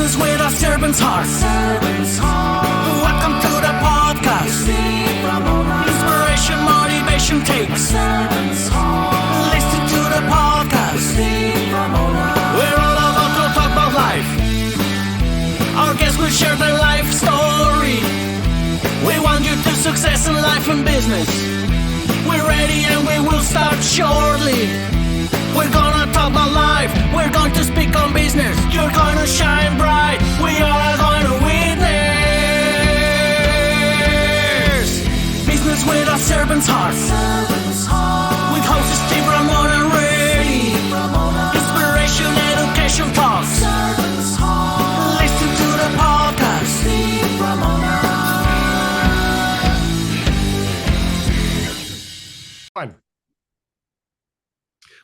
Business with a servant's heart. Welcome to the podcast. Inspiration, motivation takes. Listen to the podcast. We're all about to talk about life. Our guests will share their life story. We want you to success in life and business. We're ready and we will start shortly. We're gonna talk about life. We're going to speak on business. You're gonna shine bright. We are going to witness. Business with a servant's heart. With hosts Steve, Ramona, and Ray. Inspiration, education talks. Listen to the podcast. Fine.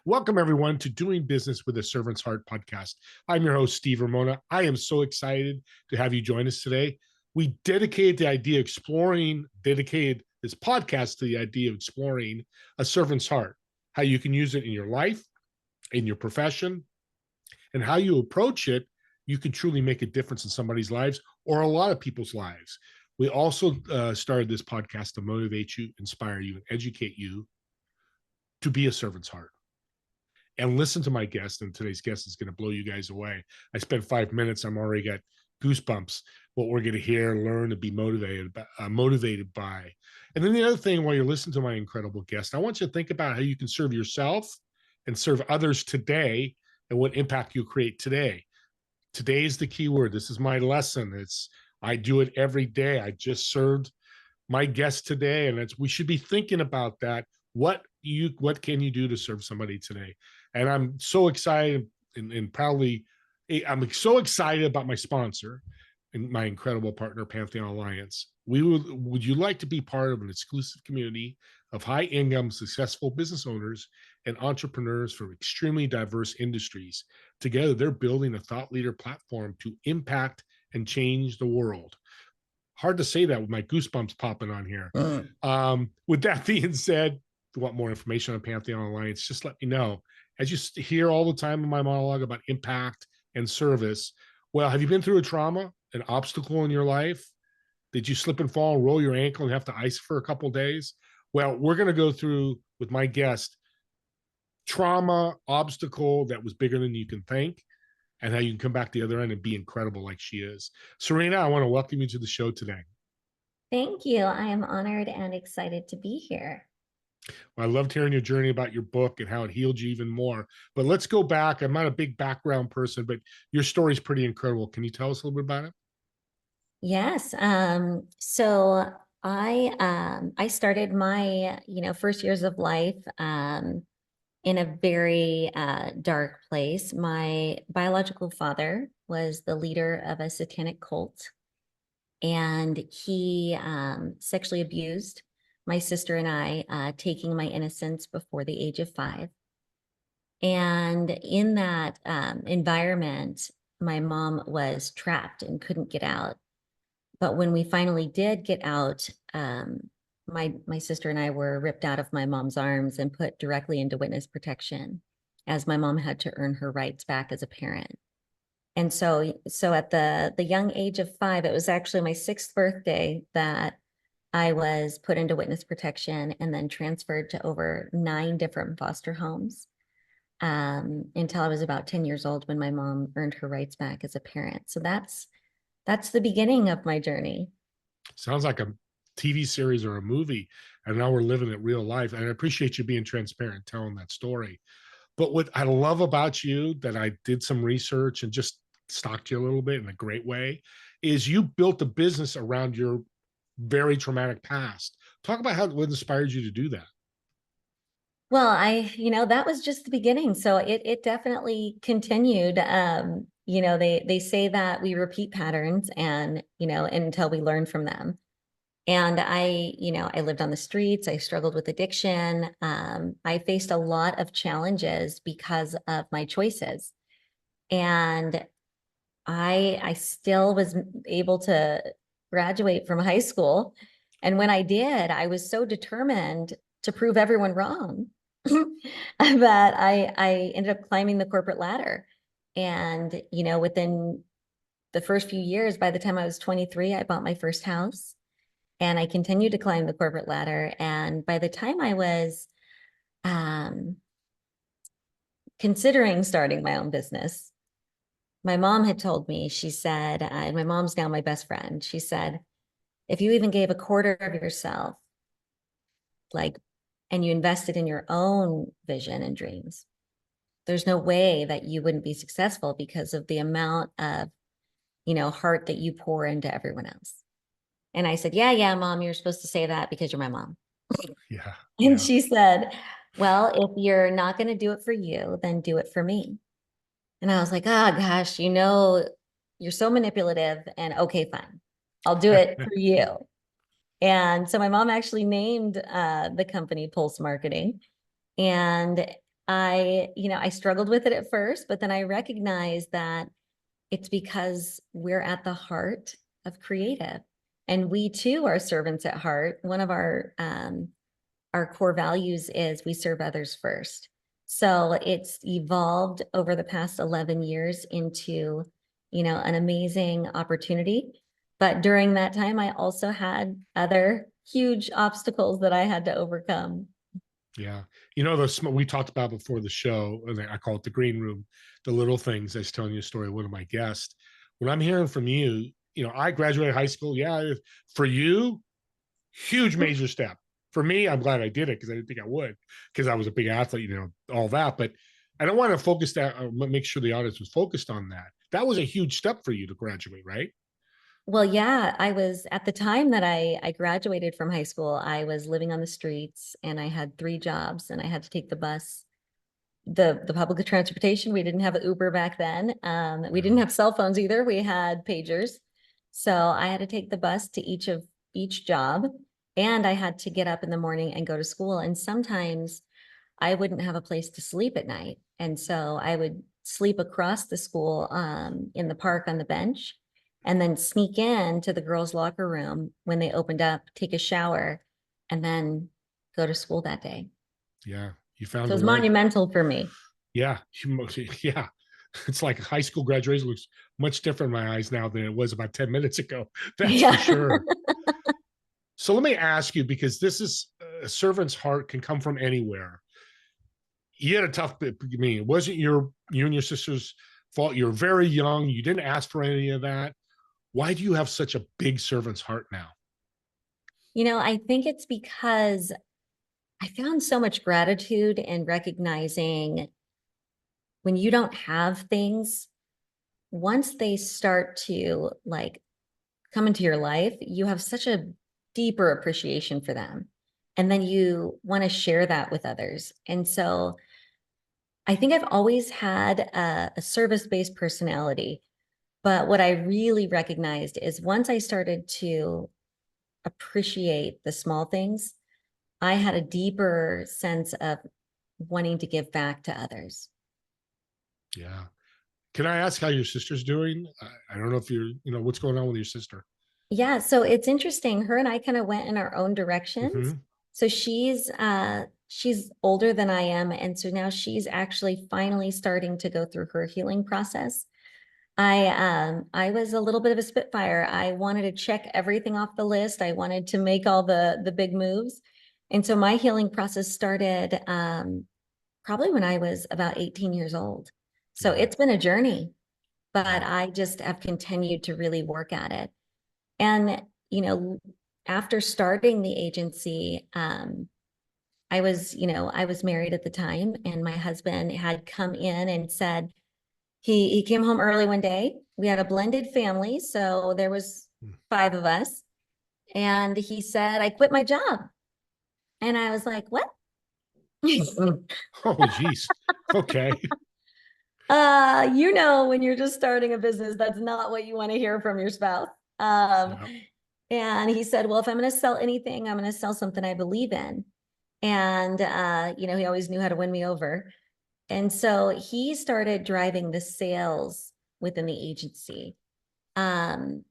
Welcome, everyone, to Doing Business with a Servant's Heart podcast. I'm your host, Steve Ramona. I am so excited to have you join us today. We dedicated this podcast to the idea of exploring a servant's heart, how you can use it in your life, in your profession, and how you approach it. You can truly make a difference in somebody's lives or a lot of people's lives. We also started this podcast to motivate you, inspire you, and educate you to be a servant's heart. And listen to my guest, and today's guest is going to blow you guys away. I spent 5 minutes. I'm already got goosebumps. What we're going to hear, learn, and be motivated by. And then the other thing, while you're listening to my incredible guest, I want you to think about how you can serve yourself and serve others today, and what impact you create today. Today is the key word. This is my lesson. I do it every day. I just served my guest today, and we should be thinking about that. What can you do to serve somebody today? And I'm so excited and proudly, I'm so excited about my sponsor and my incredible partner, Pantheon Alliance. Would you like to be part of an exclusive community of high-income, successful business owners and entrepreneurs from extremely diverse industries? Together, they're building a thought leader platform to impact and change the world. Hard to say that with my goosebumps popping on here. With that being said, if you want more information on Pantheon Alliance, just let me know. As you hear all the time in my monologue about impact and service, well, have you been through a trauma, an obstacle in your life? Did you slip and fall, roll your ankle, and have to ice for a couple of days? Well, we're going to go through with my guest trauma, obstacle that was bigger than you can think, and how you can come back the other end and be incredible like she is. Serena, I want to welcome you to the show today. Thank you. I am honored and excited to be here. Well, I loved hearing your journey about your book and how it healed you even more. But let's go back. I'm not a big background person, but your story is pretty incredible. Can you tell us a little bit about it? Yes. So I started my first years of life in a very dark place. My biological father was the leader of a satanic cult, and he sexually abused my sister and I, taking my innocence before the age of 5. And in that environment, my mom was trapped and couldn't get out. But when we finally did get out, my sister and I were ripped out of my mom's arms and put directly into witness protection, as my mom had to earn her rights back as a parent. And so at the young age of 5, it was actually my 6th birthday that I was put into witness protection and then transferred to over 9 different foster homes until I was about 10 years old, when my mom earned her rights back as a parent. So that's the beginning of my journey. Sounds like a TV series or a movie, and now we're living it real life. And I appreciate you being transparent, telling that story. But what I love about you, that I did some research and just stalked you a little bit in a great way, is you built a business around your very traumatic past. Talk about what inspired you to do that. Well, that was just the beginning. So it definitely continued. They say that we repeat patterns and, until we learn from them. And I lived on the streets. I struggled with addiction. I faced a lot of challenges because of my choices. And I still was able to graduate from high school. And when I did, I was so determined to prove everyone wrong that I ended up climbing the corporate ladder. And, within the first few years, by the time I was 23, I bought my first house, and I continued to climb the corporate ladder. And by the time I was considering starting my own business, my mom had told me, she said, and my mom's now my best friend, she said, if you even gave a quarter of yourself, like, and you invested in your own vision and dreams, there's no way that you wouldn't be successful because of the amount of, heart that you pour into everyone else. And I said, yeah, mom, you're supposed to say that because you're my mom. Yeah. And she said, well, if you're not going to do it for you, then do it for me. And I was like, oh gosh, you're so manipulative, and okay, fine, I'll do it for you. And so my mom actually named the company Pulse Marketing. And I struggled with it at first, but then I recognized that it's because we're at the heart of creative. And we too are servants at heart. One of our core values is we serve others first. So it's evolved over the past 11 years into, an amazing opportunity. But during that time, I also had other huge obstacles that I had to overcome. Yeah. We talked about before the show, and I call it the green room, the little things. I was telling you a story of one of my guests. What I'm hearing from you, I graduated high school. Yeah. For you, huge major step. For me, I'm glad I did it because I didn't think I would, because I was a big athlete, all that. But I don't want to focus that, make sure the audience was focused on that. That was a huge step for you to graduate, right? Well, yeah, I was at the time that I graduated from high school, I was living on the streets, and I had 3 jobs, and I had to take the bus, the public transportation. We didn't have Uber back then. We didn't have cell phones either. We had pagers. So I had to take the bus to each job, and I had to get up in the morning and go to school. And sometimes I wouldn't have a place to sleep at night. And so I would sleep across the school in the park on the bench, and then sneak in to the girls' locker room when they opened up, take a shower, and then go to school that day. Yeah. You So found it a was way. monumental for me. Yeah. Yeah. It's like high school graduation looks much different in my eyes now than it was about 10 minutes ago. That's for sure. So let me ask you, because this is a servant's heart can come from anywhere. You had a tough bit. I mean, it wasn't you and your sister's fault. You're very young. You didn't ask for any of that. Why do you have such a big servant's heart now? I think it's because I found so much gratitude in recognizing when you don't have things, once they start to come into your life, you have such a deeper appreciation for them. And then you want to share that with others. And so I think I've always had a service-based personality. But what I really recognized is once I started to appreciate the small things, I had a deeper sense of wanting to give back to others. Yeah. Can I ask how your sister's doing? I don't know if what's going on with your sister? Yeah, so it's interesting. Her and I kind of went in our own directions. So she's older than I am, and so now she's actually finally starting to go through her healing process. I was a little bit of a spitfire. I wanted to check everything off the list. I wanted to make all the big moves. And so my healing process started probably when I was about 18 years old. So it's been a journey, but I just have continued to really work at it. And, after starting the agency, I was married at the time, and my husband had come in and said, he came home early one day. We had a blended family, so there was 5 of us. And he said, I quit my job. And I was like, what? Oh, geez. Okay. When you're just starting a business, that's not what you want to hear from your spouse. And he said, well, if I'm going to sell anything, I'm going to sell something I believe in. And, he always knew how to win me over. And so he started driving the sales within the agency. And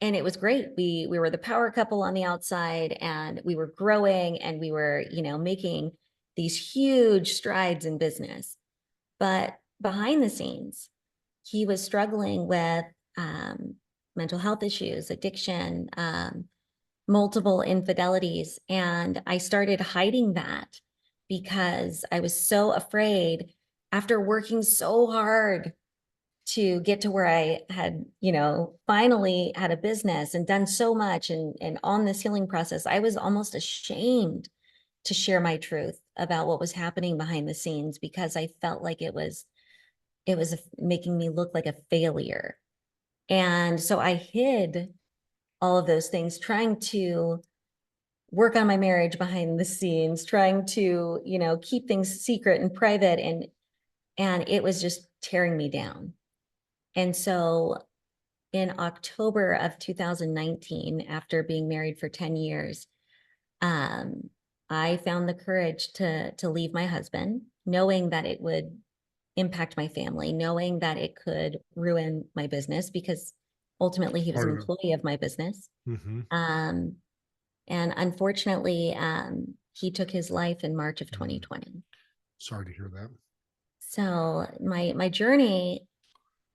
it was great. We were the power couple on the outside, and we were growing, and we were, making these huge strides in business. But behind the scenes, he was struggling with mental health issues, addiction, multiple infidelities. And I started hiding that because I was so afraid after working so hard to get to where I had, finally had a business and done so much and on this healing process, I was almost ashamed to share my truth about what was happening behind the scenes because I felt like it was making me look like a failure. And so I hid all of those things, trying to work on my marriage behind the scenes, trying to, keep things secret and private. And it was just tearing me down. And so in October of 2019, after being married for 10 years, I found the courage to leave my husband, knowing that it would impact my family, knowing that it could ruin my business because ultimately he was an employee of my business. Mm-hmm. And unfortunately, he took his life in March of 2020. Sorry to hear that. So my journey,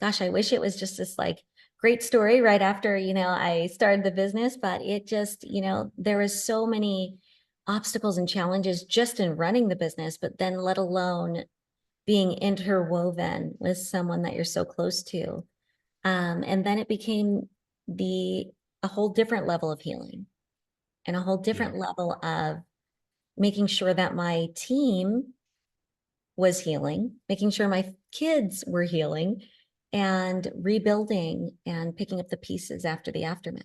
gosh, I wish it was just this like great story right after, I started the business, but it just, there was so many obstacles and challenges just in running the business, but then let alone being interwoven with someone that you're so close to. And then it became a whole different level of healing and a whole different level of making sure that my team was healing, making sure my kids were healing, and rebuilding and picking up the pieces after the aftermath.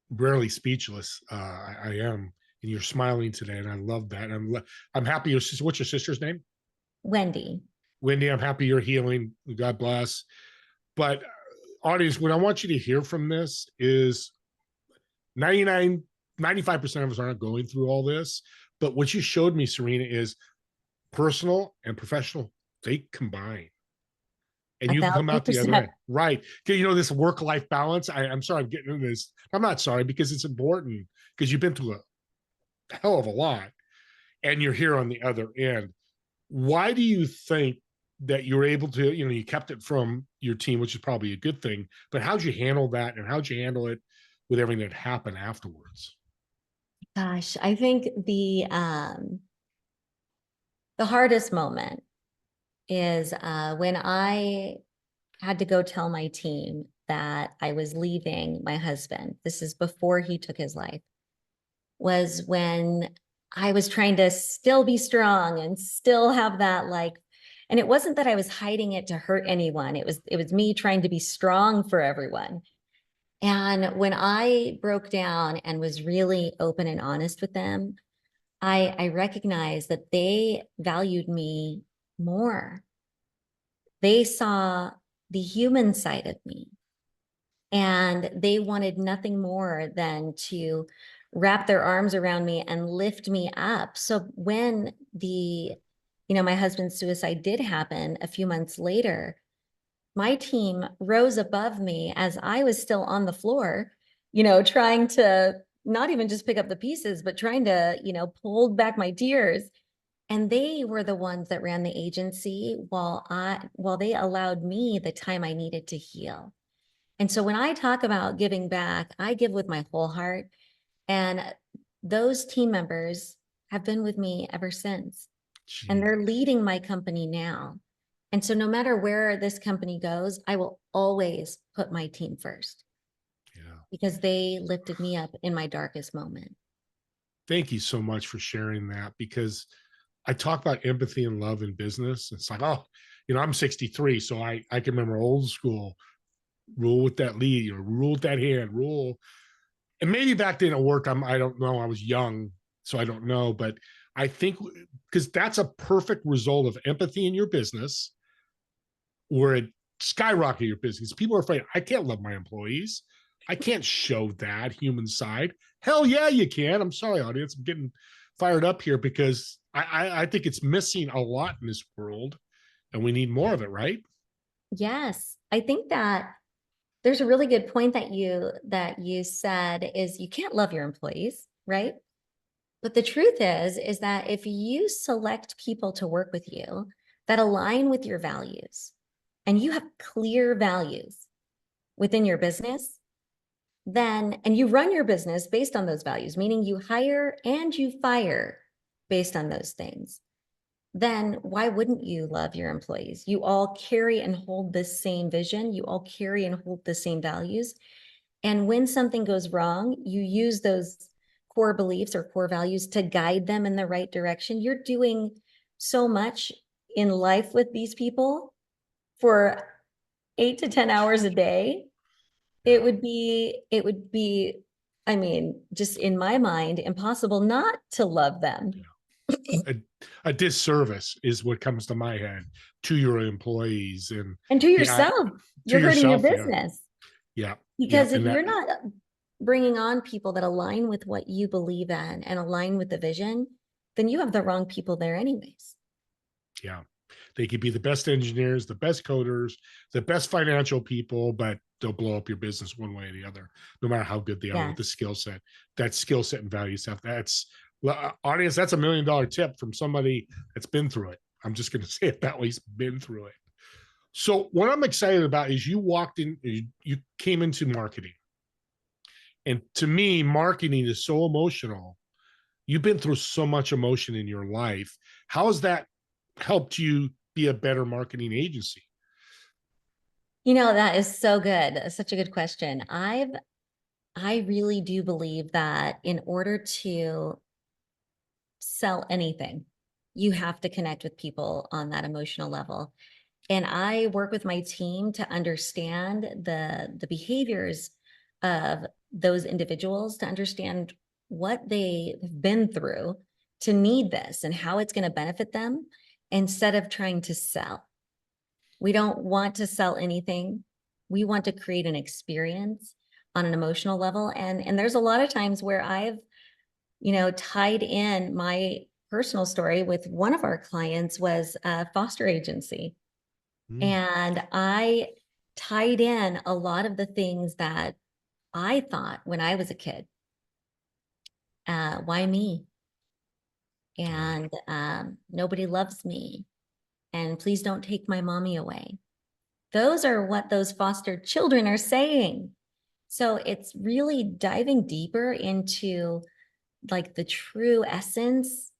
Rarely speechless. I am, and you're smiling today, and I love that. And I'm happy. What's your sister's name? Wendy. Wendy, I'm happy you're healing. God bless. But audience, what I want you to hear from this is 95% of us aren't going through all this. But what you showed me, Serena, is personal and professional, they combine. And you can come out the other end. Right. This work-life balance. I'm sorry I'm getting into this. I'm not sorry because it's important because you've been through a hell of a lot and you're here on the other end. Why do you think that you're able to, you kept it from your team, which is probably a good thing, but how'd you handle that and how'd you handle it with everything that happened afterwards? Gosh, I think the hardest moment is when I had to go tell my team that I was leaving my husband. This is before he took his life. Was when I was trying to still be strong and still have that and it wasn't that I was hiding it to hurt anyone. It was me trying to be strong for everyone. And when I broke down and was really open and honest with them, I recognized that they valued me more. They saw the human side of me, and they wanted nothing more than to wrap their arms around me and lift me up. So when my husband's suicide did happen a few months later, my team rose above me as I was still on the floor, trying to not even just pick up the pieces, but trying to, hold back my tears. And they were the ones that ran the agency while they allowed me the time I needed to heal. And so when I talk about giving back, I give with my whole heart. And those team members have been with me ever since. Jeez. And they're leading my company now. And so no matter where this company goes, I will always put my team first. Yeah. Because they lifted me up in my darkest moment. Thank you so much for sharing that, because I talk about empathy and love in business. It's like, I'm 63, so I can remember old school, rule with that lead, or rule with that hand, rule. And maybe back then it worked. I don't know. I was young, so I don't know. But I think because that's a perfect result of empathy in your business, where it skyrocketed your business. People are afraid, I can't love my employees. I can't show that human side. Hell yeah, you can. I'm sorry, audience. I'm getting fired up here because I think it's missing a lot in this world and we need more of it, right? Yes. I think that there's a really good point that you said is you can't love your employees, right? But the truth is that if you select people to work with you that align with your values, and you have clear values within your business, then, and you run your business based on those values, meaning you hire and you fire based on those things, then why wouldn't you love your employees? You all carry and hold this same vision. You all carry and hold the same values. And when something goes wrong, you use those core beliefs or core values to guide them in the right direction. You're doing so much in life with these people for 8 to 10 hours a day. It would be, I mean, just in my mind, impossible not to love them. A disservice is what comes to my head to your employees and to yourself. You're hurting your business. Yeah. Because if you're not bringing on people that align with what you believe in and align with the vision, then you have the wrong people there anyways. Yeah. They could be the best engineers, the best coders, the best financial people, but they'll blow up your business one way or the other, no matter how good they are with the skill set. That skill set and value stuff. That's audience. That's $1 million tip from somebody that's been through it. I'm just going to say it that way. He's been through it. So what I'm excited about is you walked in, you came into marketing. And to me, marketing is so emotional. You've been through so much emotion in your life. How has that helped you be a better marketing agency? You know, that is so good. That's such a good question. I really do believe that in order to sell anything, you have to connect with people on that emotional level. And I work with my team to understand the behaviors of those individuals, to understand what they've been through to need this and how it's going to benefit them, instead of trying to sell. We don't want to sell anything. We want to create an experience on an emotional level. And there's a lot of times where I've, tied in my personal story with one of our clients was a foster agency. And I tied in a lot of the things that I thought when I was a kid. Why me? And nobody loves me. And please don't take my mommy away. Those are what those foster children are saying. So it's really diving deeper into like the true essence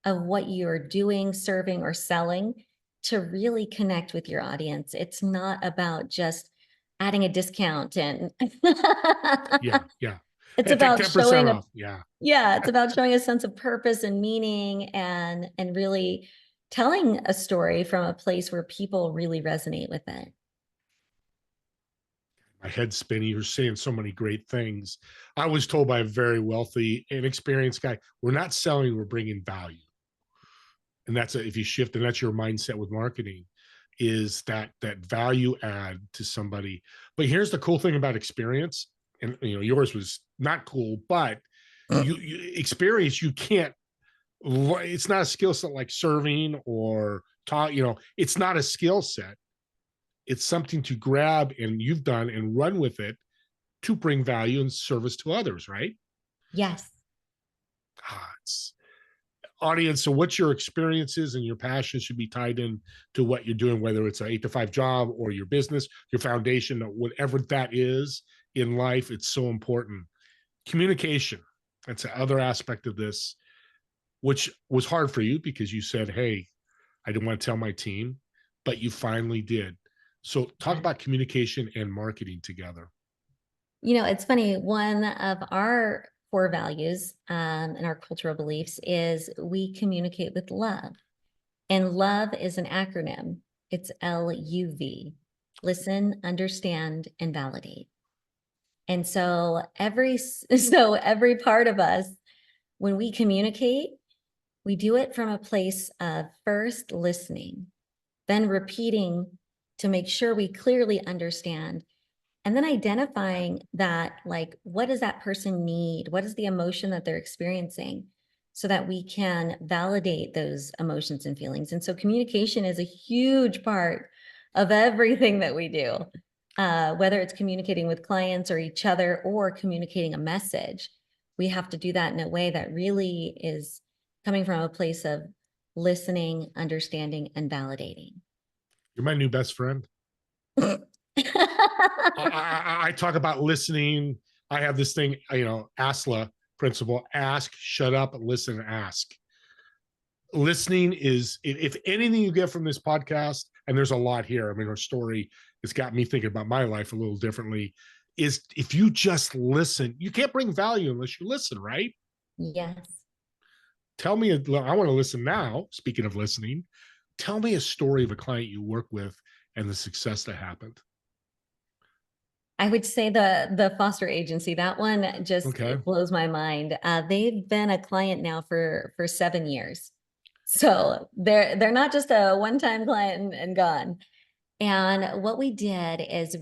of what you're doing, serving, or selling to really connect with your audience. It's not about just adding a discount and yeah. It's about showing off. It's about showing a sense of purpose and meaning and really telling a story from a place where people really resonate with it. My head's spinning. You're saying so many great things. I was told by a very wealthy and experienced guy, we're not selling, we're bringing value. And that's if you shift, and that's your mindset with marketing, is that value add to somebody. But here's the cool thing about experience, and yours was not cool, but you experience, you can't, it's not a skill set like serving or taught, it's not a skill set. It's something to grab, and you've done and run with it to bring value and service to others, right? Yes. Audience, so what your experiences and your passions should be tied in to what you're doing, whether it's an 8-to-5 job or your business, your foundation, whatever that is in life. It's so important. Communication, that's the other aspect of this, which was hard for you because you said, hey, I didn't want to tell my team, but you finally did. So talk about communication and marketing together. It's funny. One of our core values and our cultural beliefs is we communicate with love. And love is an acronym. It's LUV. Listen, understand, and validate. And so every part of us, when we communicate, we do it from a place of first listening, then repeating to make sure we clearly understand, and then identifying that, like, what does that person need? What is the emotion that they're experiencing, so that we can validate those emotions and feelings. And so communication is a huge part of everything that we do, whether it's communicating with clients or each other or communicating a message. We have to do that in a way that really is coming from a place of listening, understanding, and validating. You're my new best friend. I talk about listening. I have this thing, ASLA principle: ask, shut up, listen, ask. Listening is, if anything you get from this podcast, and there's a lot here. I mean, her story has got me thinking about my life a little differently. Is if you just listen, you can't bring value unless you listen, right? Yes. Tell me, I want to listen now. Speaking of listening, tell me a story of a client you work with and the success that happened. I would say the foster agency, that one just Okay. blows my mind. They've been a client now for 7 years. So they're not just a one-time client and gone. And what we did is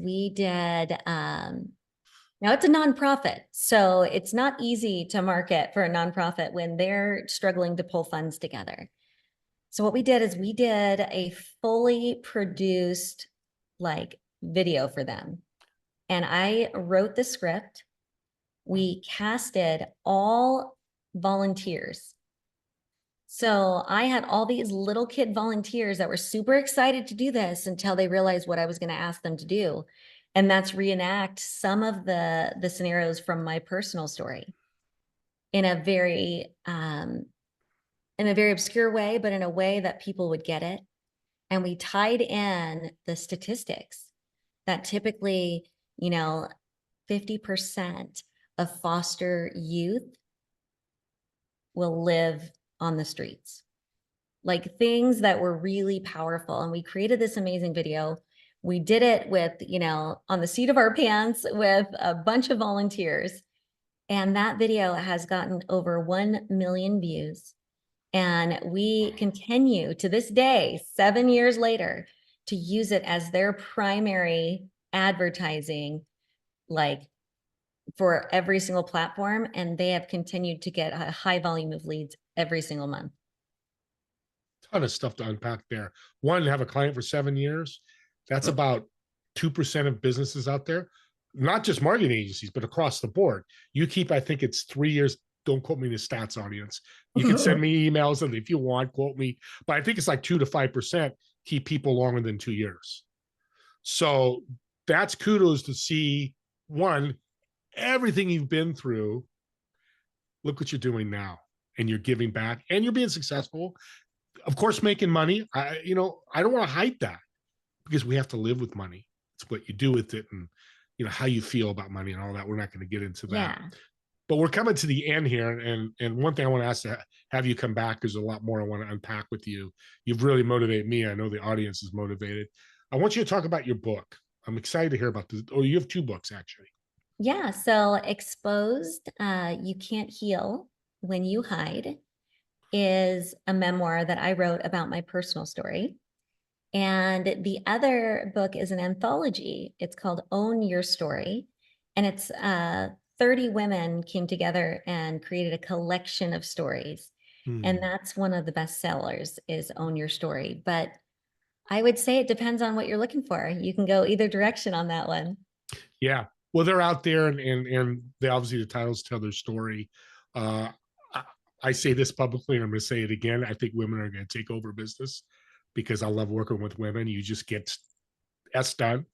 now it's a nonprofit, so it's not easy to market for a nonprofit when they're struggling to pull funds together. So what we did is we did a fully produced like video for them. And I wrote the script. We casted all volunteers. So I had all these little kid volunteers that were super excited to do this until they realized what I was going to ask them to do. And that's reenact some of the scenarios from my personal story in a very obscure way, but in a way that people would get it. And we tied in the statistics that typically, 50% of foster youth will live on the streets, like things that were really powerful. And we created this amazing video. We did it with, on the seat of our pants with a bunch of volunteers. And that video has gotten over 1 million views. And we continue to this day, 7 years later, to use it as their primary advertising, like for every single platform. And they have continued to get a high volume of leads every single month. Ton of stuff to unpack there. One, have a client for 7 years. That's about 2% of businesses out there, not just marketing agencies, but across the board. You keep, I think it's 3 years. Don't quote me in the stats, audience. You can send me emails, and if you want, quote me. But I think it's like 2 to 5% keep people longer than 2 years. So that's kudos to see. One, everything you've been through. Look what you're doing now, and you're giving back, and you're being successful. Of course, making money. I don't want to hide that, because we have to live with money. It's what you do with it, and how you feel about money and all that. We're not going to get into that. Yeah. But we're coming to the end here, and one thing I want to ask to have you come back, there's a lot more I want to unpack with you. You've really motivated me. I know the audience is motivated. I want you to talk about your book. I'm excited to hear about this. Oh, you have 2 books, actually. Yeah. So Exposed, You Can't Heal When You Hide is a memoir that I wrote about my personal story. And the other book is an anthology. It's called Own Your Story. And it's 30 women came together and created a collection of stories. And that's one of the best sellers, is Own Your Story. But I would say it depends on what you're looking for. You can go either direction on that one. Yeah. Well, they're out there, and they obviously, the titles tell their story. I say this publicly, and I'm going to say it again. I think women are going to take over business, because I love working with women. You just get S done,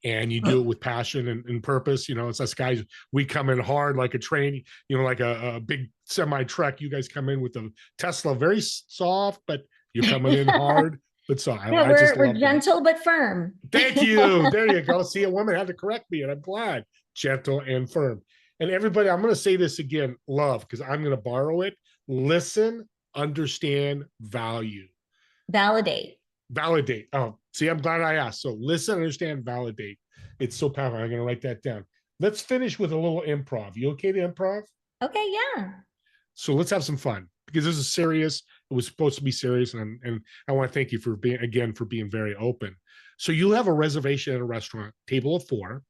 and you do it with passion and purpose. It's us guys. We come in hard like a train, like a big semi truck. You guys come in with a Tesla, very soft, but you're coming in hard. But so Yeah, we're gentle but firm. Thank you. There you go. See, a woman had to correct me, and I'm glad. Gentle and firm. And everybody, I'm going to say this again, love, because I'm going to borrow it. Listen, understand, value. Validate. Oh, see, I'm glad I asked. So listen, understand, validate. It's so powerful. I'm going to write that down. Let's finish with a little improv. You okay to improv? Okay, yeah. So let's have some fun, because this is serious. It was supposed to be serious, and I want to thank you for being very open. So you have a reservation at a restaurant, table of 4.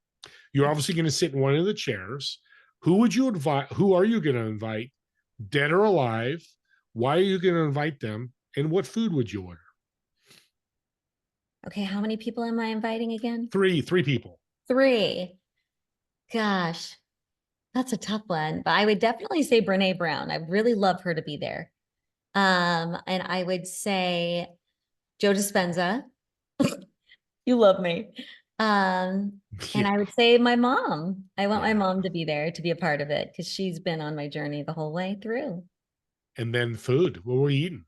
You're obviously going to sit in one of the chairs. Who would you invite? Who are you going to invite? Dead or alive? Why are you going to invite them? And what food would you order? Okay, how many people am I inviting again? 3 people. 3. Gosh, that's a tough one. But I would definitely say Brene Brown. I really love her to be there. And I would say Joe Dispenza, You love me. And Yeah. I would say my mom. I want my Yeah. mom to be there to be a part of it because she's been on my journey the whole way through. And then food. What were you eating?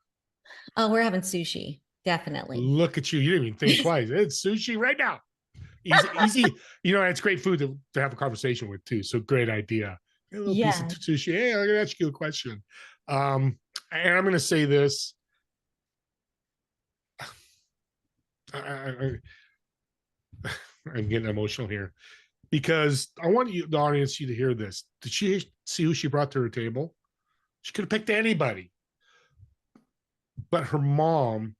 Oh, we're having sushi, definitely. Look at you. You didn't even think twice. It's sushi right now. Easy, easy. You know, it's great food to have a conversation with too. So great idea. A little piece of Yeah. sushi. Hey, I'm gonna ask you a question. And I'm gonna say this. I, I'm getting emotional here because I want you, the audience, you to hear this. Did she see who she brought to her table? She could have picked anybody, but her mom,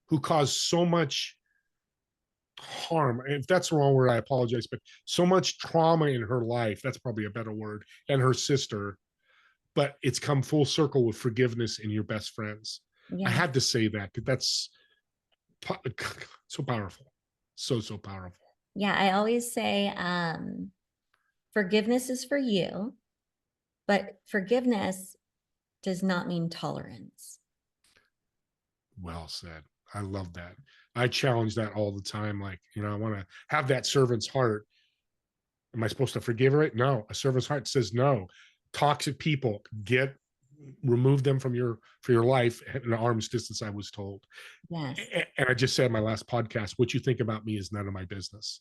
who caused so much harm. If that's the wrong word, I apologize, but so much trauma in her life, that's probably a better word, and her sister, but it's come full circle with forgiveness in your best friends. I Yes. had to say that because that's so powerful. So powerful. Yeah. I always say forgiveness is for you, but forgiveness does not mean tolerance. Well said. I love that. I challenge that all the time. Like, you know, I want to have that servant's heart. Am I supposed to forgive her? No. A servant's heart says no. Toxic people, remove them from your life at an arm's distance, I was told. Yes. And I just said in my last podcast, what you think about me is none of my business.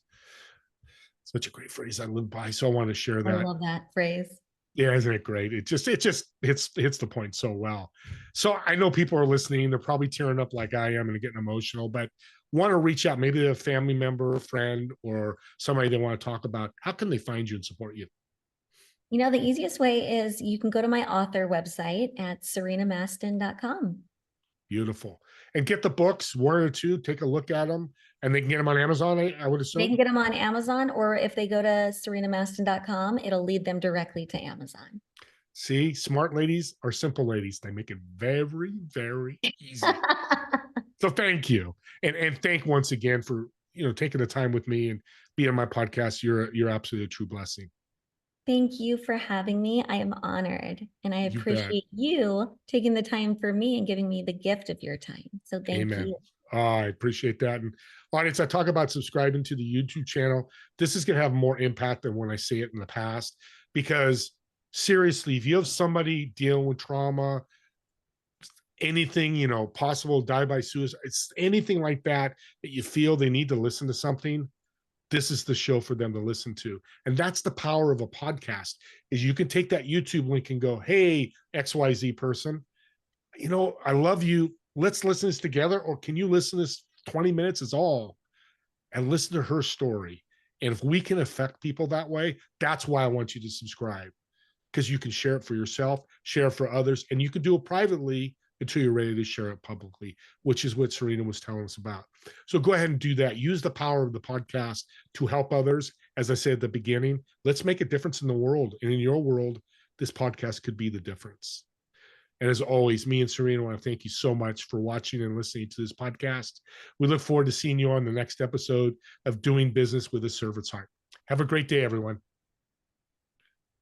Such a great phrase I live by. So I want to share I that. love that phrase. Yeah, isn't it great? It just hits the point so well. So I know people are listening, they're probably tearing up like I am and getting emotional, but want to reach out, maybe a family member, a friend, or somebody they want to talk about. How can they find you and support you? You know, the easiest way is you can go to my author website at serenamaston.com. Beautiful. And get the books, one or two, take a look at them, and they can get them on Amazon, I would They can assume. get them on Amazon, or if they go to serenamaston.com, it'll lead them directly to Amazon. See, smart ladies are simple ladies. They make it very, very easy. So thank you. And thank once again for, taking the time with me and being on my podcast. You're absolutely a true blessing. Thank you for having me. I am honored, and I You bet. appreciate you taking the time for me and giving me the gift of your time. So thank Amen. you. I appreciate that. And audience, I talk about subscribing to the YouTube channel. This is going to have more impact than when I say it in the past, because seriously, if you have somebody dealing with trauma, anything, possible die by suicide, it's anything like that you feel they need to listen to something, this is the show for them to listen to. And that's the power of a podcast, is you can take that YouTube link and go, hey, XYZ person, I love you. Let's listen to this together. Or can you listen to this 20 minutes is all, and listen to her story? And if we can affect people that way, that's why I want you to subscribe, because you can share it for yourself, share it for others, and you can do it privately until you're ready to share it publicly, which is what Serena was telling us about. So go ahead and do that. Use the power of the podcast to help others. As I said at the beginning, let's make a difference in the world. And in your world, this podcast could be the difference. And as always, me and Serena want to thank you so much for watching and listening to this podcast. We look forward to seeing you on the next episode of Doing Business with a Servant's Heart. Have a great day, everyone.